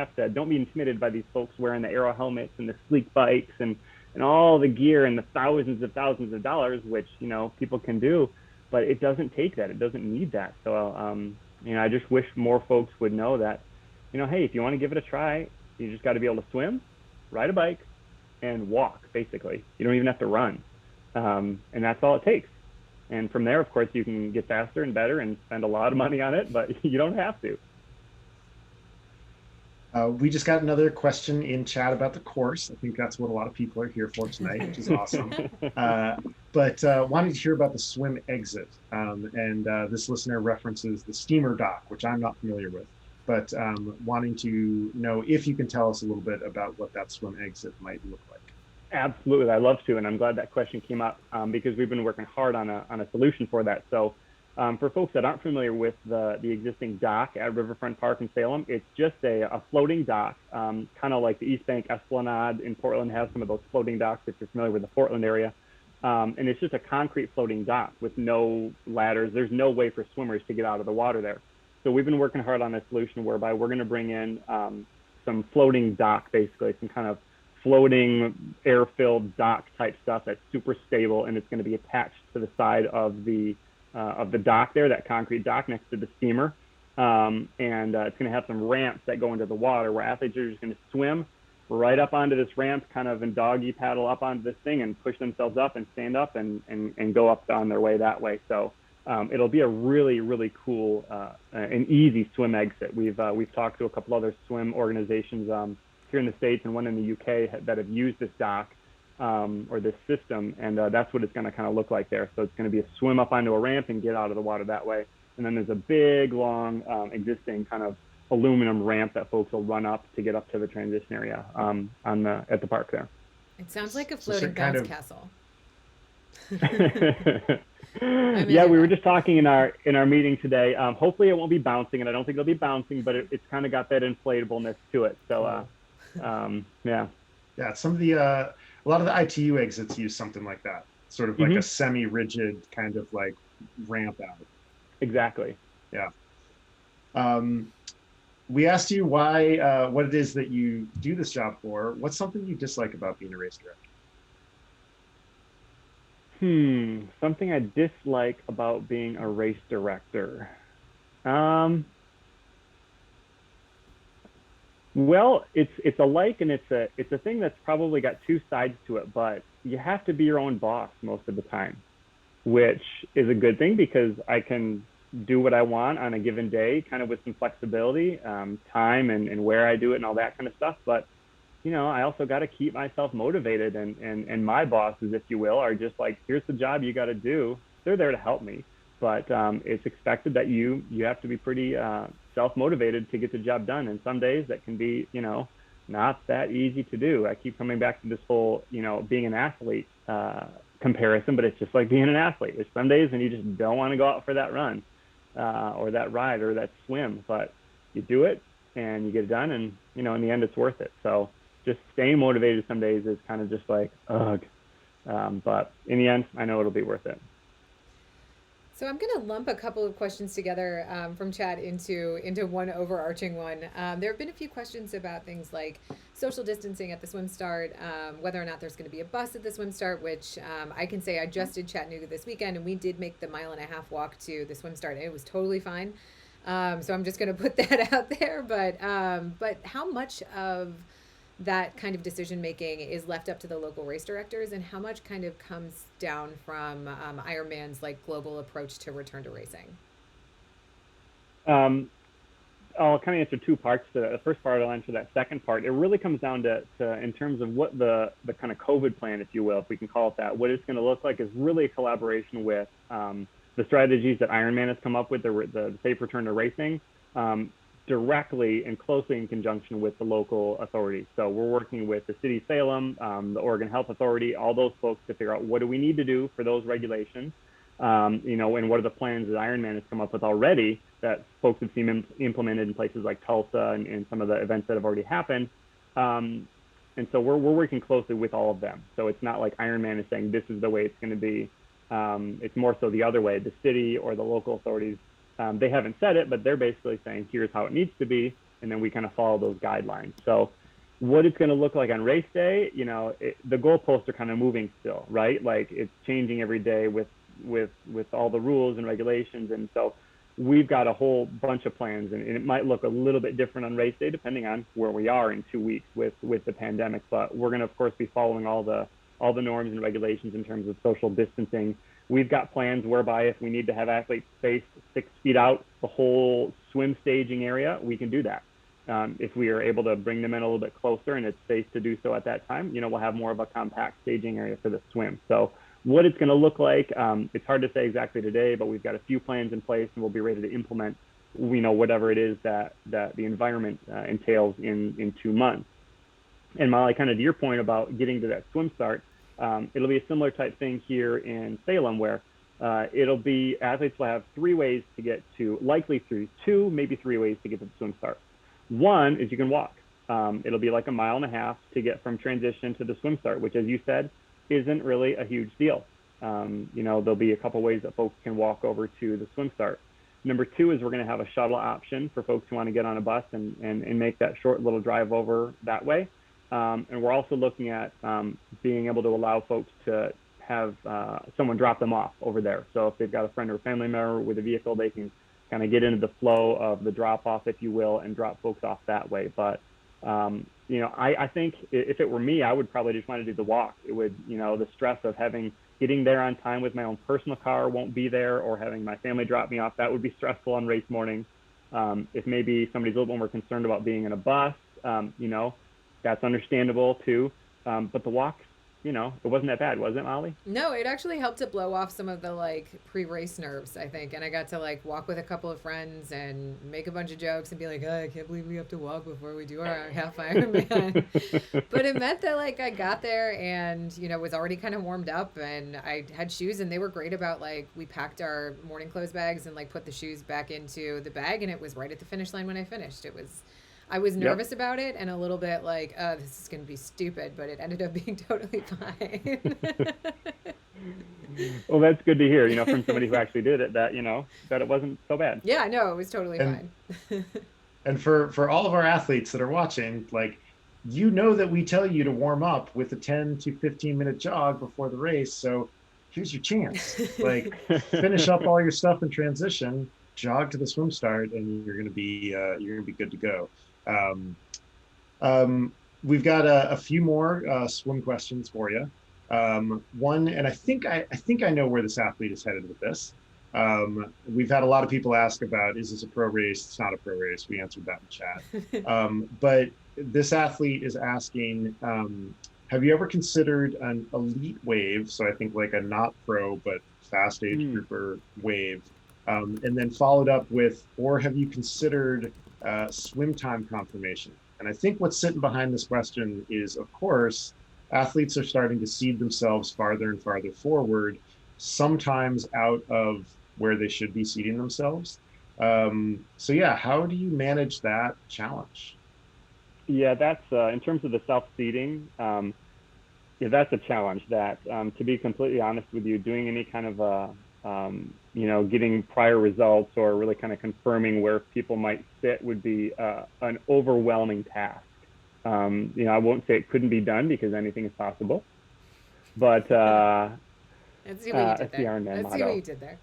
be intimidated by these folks wearing the aero helmets and the sleek bikes and all the gear and the thousands of dollars, which people can do. But it doesn't take that. It doesn't need that. So, I just wish more folks would know that, hey, if you want to give it a try, you just got to be able to swim, ride a bike, and walk, basically. You don't even have to run. And that's all it takes. And from there, of course, you can get faster and better and spend a lot of money on it, but you don't have to. We just got another question in chat about the course. I think that's what a lot of people are here for tonight, which is awesome. But wanting to hear about the swim exit. And this listener references the steamer dock, which I'm not familiar with, but wanting to know if you can tell us a little bit about what that swim exit might look like. Absolutely, I love to, and I'm glad that question came up because we've been working hard on a solution for that. So for folks that aren't familiar with the existing dock at Riverfront Park in Salem, it's just a floating dock, kind of like the East Bank Esplanade in Portland has some of those floating docks if you're familiar with the Portland area. And it's just a concrete floating dock with no ladders. There's no way for swimmers to get out of the water there. So we've been working hard on a solution whereby we're going to bring in some floating dock, basically, some kind of floating air-filled dock type stuff that's super stable, and it's going to be attached to the side of the dock there, that concrete dock next to the steamer. And it's going to have some ramps that go into the water where athletes are just going to swim right up onto this ramp, kind of in doggy paddle up onto this thing and push themselves up and stand up and go up on their way that way. So it'll be a really, really cool and easy swim exit. We've talked to a couple other swim organizations here in the States and one in the UK that have used this dock or this system, and that's what it's going to kind of look like there. So it's going to be a swim up onto a ramp and get out of the water that way. And then there's a big, long, existing kind of aluminum ramp that folks will run up to get up to the transition area at the park there. It sounds like a floating bounce castle. Yeah, we were just talking in our meeting today. Hopefully it won't be bouncing, and I don't think it'll be bouncing, but it's kind of got that inflatableness to it. So yeah. Yeah, some of the a lot of the ITU exits use something like that, sort of like a semi-rigid kind of like ramp out. Exactly. Yeah. We asked you why, what it is that you do this job for. What's something you dislike about being a race director? Something I dislike about being a race director. Well, it's a like, and it's a thing that's probably got two sides to it, but you have to be your own boss most of the time, which is a good thing because I can do what I want on a given day, kind of with some flexibility, time and where I do it and all that kind of stuff. But, you know, I also got to keep myself motivated, and my bosses, if you will, are just like, here's the job you got to do. They're there to help me, but it's expected that you have to be pretty self-motivated to get the job done. And some days that can be, you know, not that easy to do. I keep coming back to this whole, you know, being an athlete comparison, but it's just like being an athlete. There's some days when you just don't want to go out for that run or that ride or that swim, but you do it and you get it done, and, you know, in the end it's worth it. So just staying motivated some days is kind of just like, ugh. But in the end, I know it'll be worth it. So I'm going to lump a couple of questions together from chat into one overarching one. There have been a few questions about things like social distancing at the swim start, whether or not there's going to be a bus at the swim start, which I can say I just did Chattanooga this weekend, and we did make the 1.5 mile walk to the swim start, and it was totally fine. So I'm just going to put that out there. But how much of that kind of decision making is left up to the local race directors, and how much kind of comes down from Ironman's like global approach to return to racing? I'll kind of answer two parts to that. The first part, I'll answer that second part. It really comes down to in terms of what the kind of COVID plan, if you will, if we can call it that, what it's going to look like is really a collaboration with the strategies that Ironman has come up with, the safe return to racing, directly and closely in conjunction with the local authorities. So we're working with the city of Salem, the Oregon Health Authority, all those folks to figure out what do we need to do for those regulations, you know, and what are the plans that Ironman has come up with already that folks have seen implemented in places like Tulsa and some of the events that have already happened. And so we're working closely with all of them. So it's not like Ironman is saying this is the way it's going to be. It's more so the other way. The city or the local authorities, they haven't said it, but they're basically saying, here's how it needs to be. And then we kind of follow those guidelines. So what it's going to look like on race day, you know, the goalposts are kind of moving still, right? Like it's changing every day with all the rules and regulations. And so we've got a whole bunch of plans, and it might look a little bit different on race day, depending on where we are in 2 weeks with the pandemic. But we're going to, of course, be following all the norms and regulations in terms of social distancing. We've got plans whereby if we need to have athletes spaced 6 feet out the whole swim staging area, we can do that. If we are able to bring them in a little bit closer and it's safe to do so at that time, you know, we'll have more of a compact staging area for the swim. So what it's going to look like, it's hard to say exactly today, but we've got a few plans in place, and we'll be ready to implement, you know, whatever it is that the environment entails in 2 months. And Molly, kind of to your point about getting to that swim start, it'll be a similar type thing here in Salem, where it'll be athletes will have 3 ways to get to, likely through 2, maybe 3 ways to get to the swim start. One is you can walk. It'll be like 1.5 miles to get from transition to the swim start, which, as you said, isn't really a huge deal. You know, there'll be a couple ways that folks can walk over to the swim start. Number 2 is we're going to have a shuttle option for folks who want to get on a bus and make that short little drive over that way. And we're also looking at being able to allow folks to have someone drop them off over there. So if they've got a friend or a family member with a vehicle, they can kind of get into the flow of the drop off, if you will, and drop folks off that way. But I think if it were me, I would probably just want to do the walk. It would, the stress of getting there on time with my own personal car won't be there, or having my family drop me off, that would be stressful on race morning. If maybe somebody's a little bit more concerned about being in a bus, that's understandable too. But the walk, it wasn't that bad, was it, Molly? No, it actually helped to blow off some of the like pre-race nerves, I think. And I got to like walk with a couple of friends and make a bunch of jokes and be like, oh, I can't believe we have to walk before we do our half Ironman. But it meant that like I got there and, was already kind of warmed up, and I had shoes, and they were great about like we packed our morning clothes bags and like put the shoes back into the bag, and it was right at the finish line when I finished. I was nervous about it and a little bit like, oh, this is going to be stupid, but it ended up being totally fine. Well, that's good to hear, from somebody who actually did it, that, that it wasn't so bad. Yeah, no, it was totally fine. And for all of our athletes that are watching, like, that we tell you to warm up with a 10 to 15-minute jog before the race. So here's your chance. Like, finish up all your stuff in transition, jog to the swim start, and you're going to be good to go. We've got a few more swim questions for you. One, and I think I know where this athlete is headed with this. We've had a lot of people ask about, is this a pro race? It's not a pro race. We answered that in chat. But this athlete is asking, have you ever considered an elite wave? So I think like a not pro, but fast age grouper wave. And then followed up with, or have you considered swim time confirmation? And I think what's sitting behind this question is, of course, athletes are starting to seed themselves farther and farther forward, sometimes out of where they should be seeding themselves. So yeah, how do you manage that challenge? Yeah, that's in terms of the self-seeding, that's a challenge. That, to be completely honest with you, doing any kind of getting prior results or really kind of confirming where people might sit would be an overwhelming task. I won't say it couldn't be done, because anything is possible. But let's see what you did there. Let's see what you did there.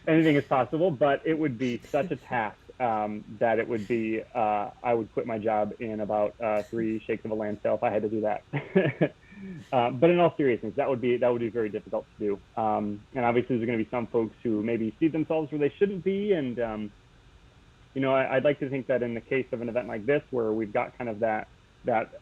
Anything is possible, but it would be such a task that it would be, I would quit my job in about 3 shakes of a landfill if I had to do that. But in all seriousness, that would be very difficult to do. And obviously there's going to be some folks who maybe see themselves where they shouldn't be. And, I'd like to think that in the case of an event like this, where we've got kind of that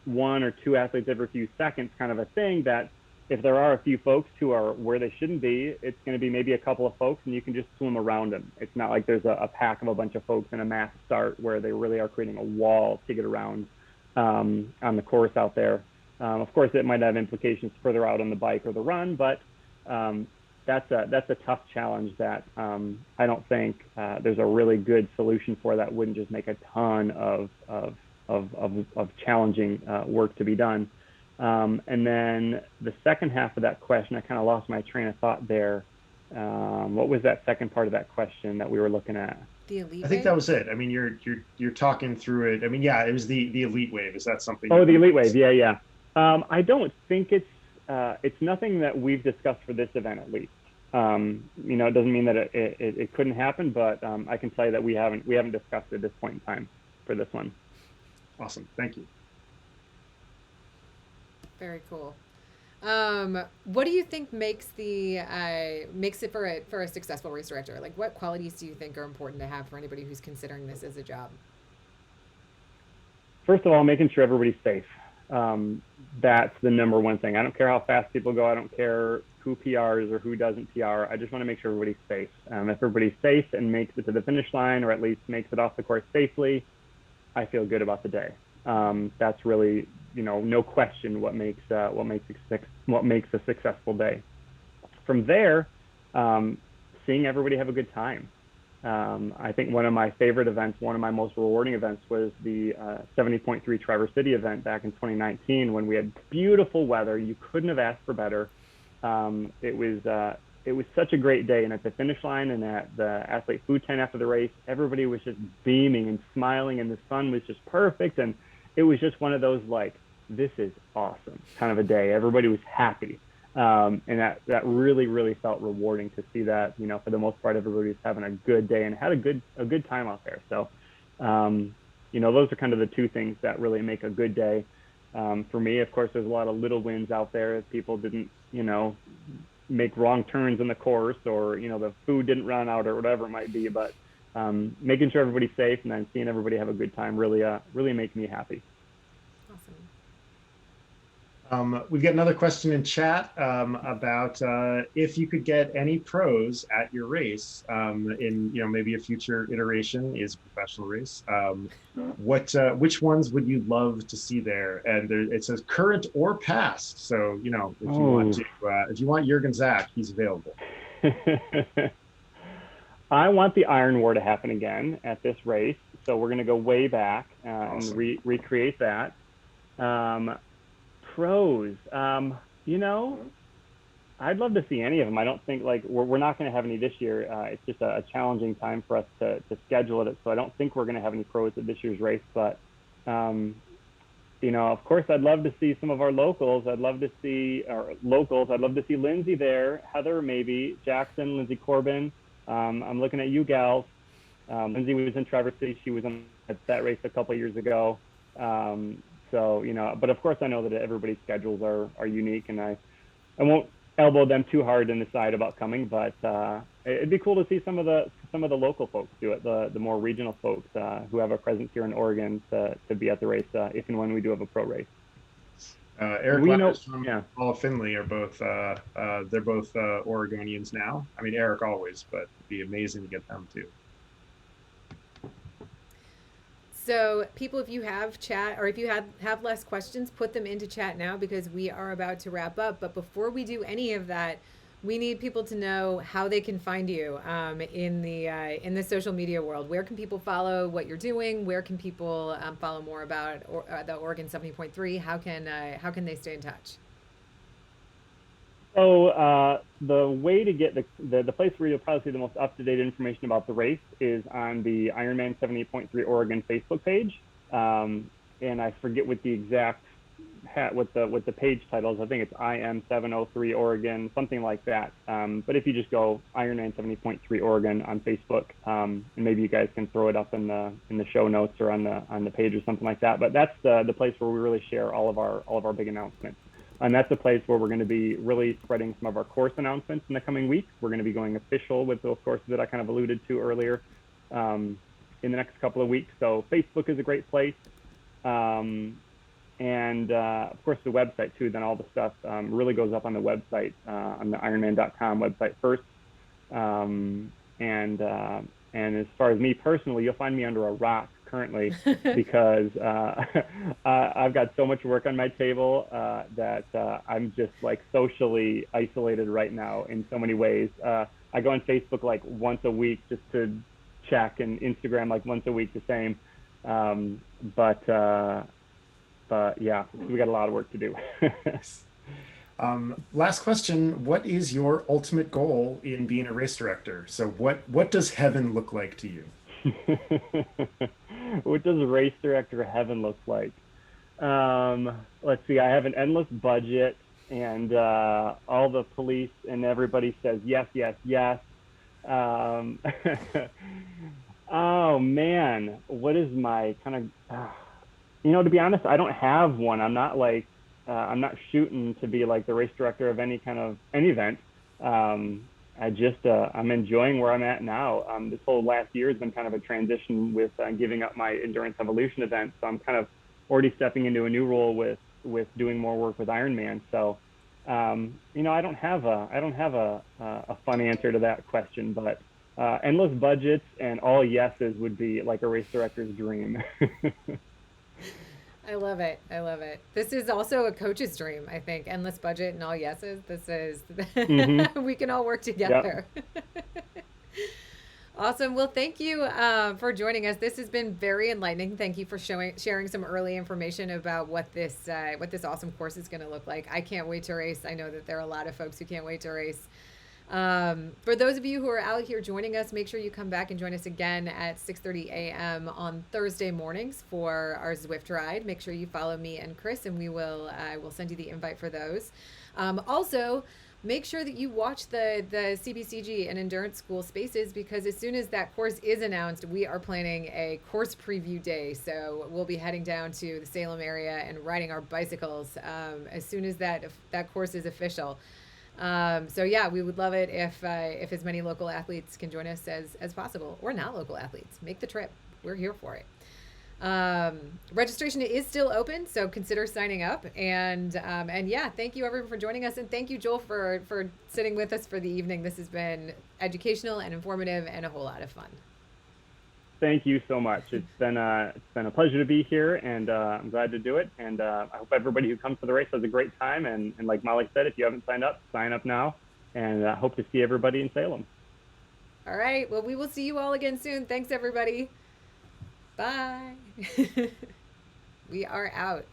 1 or 2 athletes every few seconds kind of a thing, that if there are a few folks who are where they shouldn't be, it's going to be maybe a couple of folks, and you can just swim around them. It's not like there's a pack of a bunch of folks in a mass start where they really are creating a wall to get around on the course out there. Of course, it might have implications further out on the bike or the run, but that's a tough challenge that I don't think there's a really good solution for. That wouldn't just make a ton of challenging work to be done. And then the second half of that question, I kind of lost my train of thought there. What was that second part of that question that we were looking at? The elite I think that was it. I mean, you're talking through it. I mean, yeah, it was the elite wave. Is that something? Oh, the elite wave. Yeah. I don't think it's nothing that we've discussed for this event, at least. It doesn't mean that it couldn't happen, but I can tell you that we haven't discussed it at this point in time for this one. Awesome. Thank you. Very cool. What do you think makes it for a successful race director? Like, what qualities do you think are important to have for anybody who's considering this as a job? First of all, making sure everybody's safe. That's the number one thing. I don't care how fast people go. I don't care who PRs or who doesn't PR. I just want to make sure everybody's safe. If everybody's safe and makes it to the finish line, or at least makes it off the course safely, I feel good about the day. That's really, no question what makes a successful day. From there, seeing everybody have a good time. I think one of my favorite events, one of my most rewarding events, was the 70.3 Traverse City event back in 2019, when we had beautiful weather. You couldn't have asked for better. It was such a great day, and at the finish line and at the athlete food tent after the race, everybody was just beaming and smiling, and the sun was just perfect, and it was just one of those, like, this is awesome kind of a day. Everybody was happy. And that really, really felt rewarding to see that, for the most part, everybody was having a good day and had a good time out there. So those are kind of the two things that really make a good day. For me, of course, there's a lot of little wins out there. If people didn't, make wrong turns in the course, or, the food didn't run out or whatever it might be. But making sure everybody's safe and then seeing everybody have a good time really make me happy. Awesome. We've got another question in chat about if you could get any pros at your race in maybe a future iteration is a professional race. Which ones would you love to see there? And it says current or past. So if you want Jürgen Zach, he's available. I want the Iron War to happen again at this race. So we're going to go way back awesome. And recreate that. Pros, I'd love to see any of them. I don't think we're not going to have any this year. It's just a challenging time for us to schedule it. So I don't think we're going to have any pros at this year's race. But, of course, I'd love to see some of our locals. I'd love to see Lindsay there, Heather, maybe, Jackson, Lindsay Corbin. I'm looking at you gals. Lindsay was in Traverse City. She was at that race a couple of years ago. So, but of course I know that everybody's schedules are unique, and I won't elbow them too hard in the side about coming, but it'd be cool to see some of the local folks do it, the more regional folks who have a presence here in Oregon to be at the race if and when we do have a pro race. Eric Lewis from Paula Finley are both they're both Oregonians now. I mean, Eric always, but it'd be amazing to get them too. So people, if you have chat or if you have less questions, put them into chat now because we are about to wrap up. But before we do any of that, we need people to know how they can find you in the social media world. Where can people follow what you're doing? Where can people follow more about the Oregon 70.3? How can they stay in touch? So the way to get the place where you'll probably see the most up-to-date information about the race is on the Ironman 70.3 Oregon Facebook page. And I forget what the exact what the page title is. I think it's IM 703 Oregon, something like that. But if you just go Ironman 70.3 Oregon on Facebook, and maybe you guys can throw it up in the show notes or on the page or something like that. But that's the place where we really share all of our big announcements. And that's a place where we're going to be really spreading some of our course announcements in the coming weeks. We're going to be going official with those courses that I kind of alluded to earlier in the next couple of weeks. So Facebook is a great place. And of course the website too, then all the stuff really goes up on the website, on the Ironman.com website first. And as far as me personally, you'll find me under a rock currently because I've got so much work on my table that I'm just like socially isolated right now in so many ways. I go on Facebook like once a week just to check, and Instagram like once a week the same. But yeah, we got a lot of work to do. Last question. What is your ultimate goal in being a race director? So what does heaven look like to you? What does race director heaven look like? Let's see. I have an endless budget, and all the police and everybody says yes, yes, yes. Oh man, what is my kind of? To be honest, I don't have one. I'm not I'm not shooting to be like the race director of any event. I'm enjoying where I'm at now. This whole last year has been kind of a transition with giving up my endurance evolution event. So I'm kind of already stepping into a new role with doing more work with Ironman. So, I don't have a fun answer to that question, but endless budgets and all yeses would be like a race director's dream. I love it. This is also a coach's dream, I think. Endless budget and all yeses. This is, we can all work together. Yep. Awesome. Well, thank you for joining us. This has been very enlightening. Thank you for sharing some early information about what this awesome course is going to look like. I can't wait to race. I know that there are a lot of folks who can't wait to race. For those of you who are out here joining us, make sure you come back and join us again at 6:30 a.m. on Thursday mornings for our Zwift ride. Make sure you follow me and Chris, and I will send you the invite for those. Also, make sure that you watch the CBCG and Endurance School Spaces, because as soon as that course is announced, we are planning a course preview day. So we'll be heading down to the Salem area and riding our bicycles as soon as that course is official. So yeah, we would love it if as many local athletes can join us as possible, or not local athletes. Make the trip. We're here for it. Registration is still open, so consider signing up. And yeah, thank you everyone for joining us, and thank you, Joel, for sitting with us for the evening. This has been educational and informative and a whole lot of fun. Thank you so much. It's been a pleasure to be here, and I'm glad to do it. And I hope everybody who comes to the race has a great time. And like Malik said, if you haven't signed up, sign up now. And I hope to see everybody in Salem. All right. Well, we will see you all again soon. Thanks, everybody. Bye. We are out.